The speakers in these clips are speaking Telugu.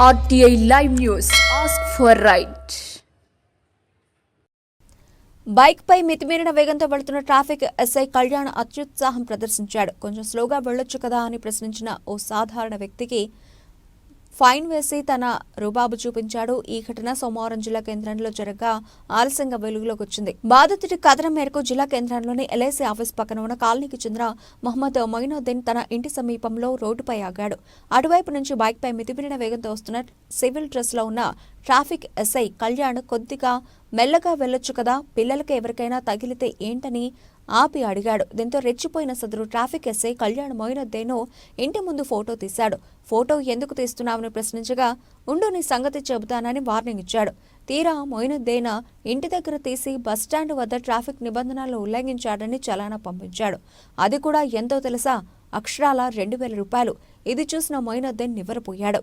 RTI Live News. Ask for right. Bike పై మితిమీరిన వేగంతో వెళ్తున్న ట్రాఫిక్ ఎస్ఐ కళ్యాణ్ అత్యుత్సాహం ప్రదర్శించాడు. కొంచెం స్లోగా వెళ్లొచ్చు కదా అని ప్రశ్నించిన ఓ సాధారణ వ్యక్తికి ఫైన్ వేసి తన రుబాబు చూపించాడు. ఈ ఘటన సోమవారం జిల్లా కేంద్రంలో జరగగా ఆలస్యంగా వెలుగులోకి వచ్చింది. బాధితుడి కథనం మేరకు జిల్లా కేంద్రంలోని ఎల్ఐసి ఆఫీస్ పక్కన ఉన్న కాలనీకి చెందిన మహమ్మద్ మొయినుద్దీన్ తన ఇంటి సమీపంలో రోడ్డుపై ఆగాడు. అటువైపు నుంచి బైక్ పై మితిమీరిన వేగంతో వస్తున్న సివిల్ డ్రెస్ లో ఉన్న ట్రాఫిక్ ఎస్ఐ కళ్యాణ్ కొద్దిగా మెల్లగా వెళ్లొచ్చు కదా, పిల్లలకి ఎవరికైనా తగిలితే ఏంటని ఆపి అడిగాడు. దీంతో రెచ్చిపోయిన సదరు ట్రాఫిక్ ఎస్ఐ కళ్యాణ్ మొయినుద్దీన్ ఇంటి ముందు ఫోటో తీశాడు. ఫోటో ఎందుకు తీస్తున్నావని ప్రశ్నించగా ఉండు నీ సంగతి చెబుతానని వార్నింగ్ ఇచ్చాడు. తీరా మొయినుద్దీన్ ఇంటి దగ్గర తీసి బస్టాండ్ వద్ద ట్రాఫిక్ నిబంధనలు ఉల్లంఘించాడని చలానా పంపించాడు. అది కూడా ఎంతో తెలుసా, అక్షరాల 2000 రూపాయలు. ఇది చూసిన మొయినుద్దీన్ నివ్వెరపోయాడు.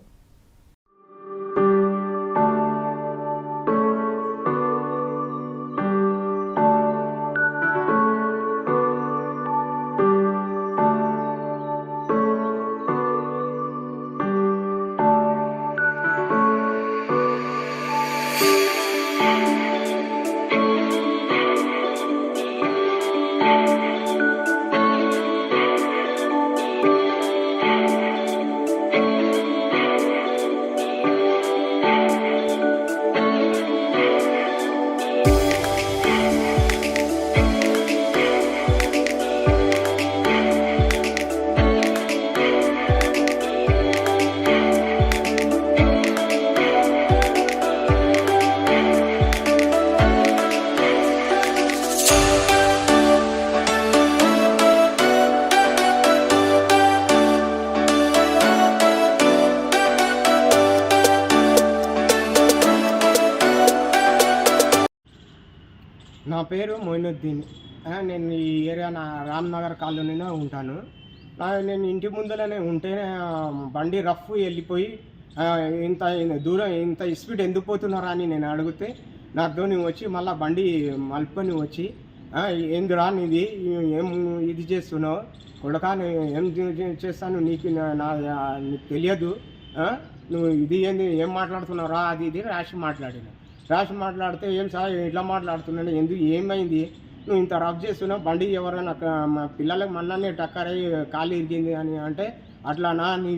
నా పేరు మొయినుద్దీన్. నేను ఈ ఏరియా రామ్నగర్ కాలనీలో ఉంటాను. నేను ఇంటి ముందరనే ఉంటే బండి రఫ్ వెళ్ళిపోయి ఇంత దూరం ఇంత స్పీడ్ ఎందుకు పోతున్నారా అని నేను అడిగితే నాతో వచ్చి మళ్ళీ బండి మలుపుకొని వచ్చి ఏందిరా నీది ఏం ఇది చేస్తున్నావు కొడకా, ఏం చేస్తాను నీకు నీకు తెలియదు, నువ్వు ఇది ఏంది ఏం మాట్లాడుతున్నావురా అది ఇది రాసి మాట్లాడితే ఏం సార్ ఇట్లా మాట్లాడుతున్నాను, ఎందుకు ఏమైంది, నువ్వు ఇంత రఫ్ చేస్తున్నావు, బండి ఎవరైనా పిల్లలకు మళ్ళీ టక్కర్ అయ్యి కాలు ఇరిగింది అని అంటే అట్లానా నీ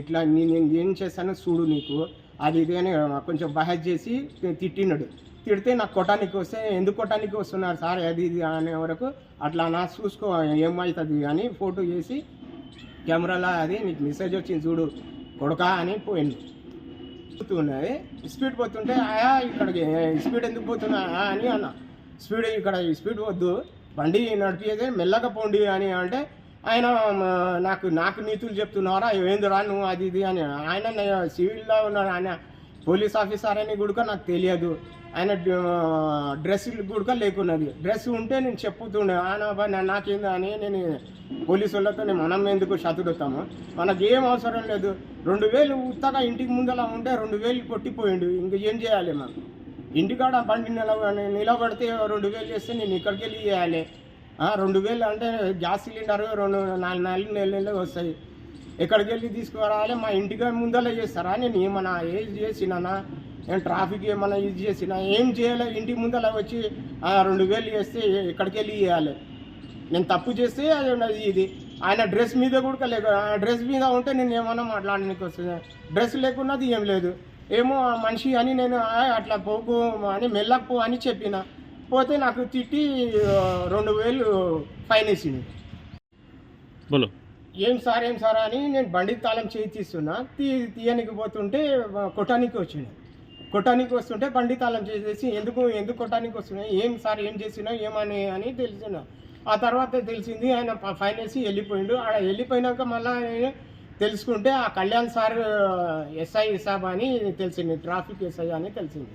ఇట్లా నేను ఏం చేస్తానో చూడు నీకు అది ఇది అని కొంచెం బహజ్ చేసి తిట్టినాడు. తిడితే నాకు కొట్టానికి వస్తే ఎందుకు కొట్టానికి వస్తున్నారు సార్ అది ఇది అనే వరకు అట్లా నా చూసుకో ఏమవుతుంది అని ఫోటో చేసి కెమెరాలో అది నీకు మెసేజ్ వచ్చింది చూడు కొడకా అని పోయింది. ఉన్నది స్పీడ్ పోతుంటే ఇక్కడికి స్పీడ్ ఎందుకు పోతున్నా అని అన్న, ఇక్కడ స్పీడ్ వద్దు బండి నడిపేదే మెల్లగా పోండి అని అంటే ఆయన నాకు నీతులు చెప్తున్నారా ఏందిరా నువ్వు అది ఇది అని. ఆయన సివిల్లో ఉన్నాడు, ఆయన పోలీస్ ఆఫీసర్ అని కూడా నాకు తెలియదు, ఆయన డ్రెస్ కూడా లేకున్నది, డ్రెస్ ఉంటే నేను చెప్పుతుండే ఆయన నాకేంది అని. నేను పోలీసు వాళ్ళతో మనం ఎందుకు చదువుతాము, మనకి ఏం అవసరం లేదు. 2000 ఉత్తగా ఇంటికి ముందలా ఉంటే 2000 కొట్టిపోయిండు, ఇంక ఏం చేయాలి మనం. ఇంటికాడ బండి నిలబడితే 2000 చేస్తే నేను ఇక్కడికి వెళ్ళి చేయాలి. 2000 అంటే గ్యాస్ సిలిండర్ 4 నెలలు వస్తాయి, ఎక్కడికి వెళ్ళి తీసుకురావాలి, మా ఇంటికి ముందలే చేస్తారా. నేను ఏమన్నా ఏది చేసినా, నేను ట్రాఫిక్ ఏమన్నా ఇది చేసినా ఏం చేయాలి, ఇంటి ముందర వచ్చి 2000 చేస్తే ఎక్కడికి వెళ్ళి చేయాలి. నేను తప్పు చేస్తే అది ఉన్నది ఇది. ఆయన డ్రెస్ మీద కూడా లేదు, డ్రెస్ మీద ఉంటే నేను ఏమన్నా మాట్లాడడానికి వస్తుంది, డ్రెస్ లేకున్నది ఏం లేదు. ఏమో మనిషి అని నేను అట్లా పోకు అని మెల్లకు అని చెప్పిన, పోతే నాకు తిట్టి 2000 ఫైన్ వేసింది. ఏం సార్ అని నేను బండి తాళం చేయి తీస్తున్నా, తీయనికి పోతుంటే కొట్టానికి వస్తుంటే బండి తాళం చేసేసి ఎందుకు కొట్టానికి వస్తున్నాయి, ఏం సార్ ఏం చేసినా ఏమని అని తెలిసిన. ఆ తర్వాత తెలిసింది ఆయన ఫైన్ వేసి వెళ్ళిపోయిండు. ఆడ వెళ్ళిపోయినాక మళ్ళీ తెలుసుకుంటే ఆ కళ్యాణ్ సార్ ఎస్ఐ సాబ్ అని తెలిసింది, ట్రాఫిక్ ఎస్ఐ అని తెలిసింది.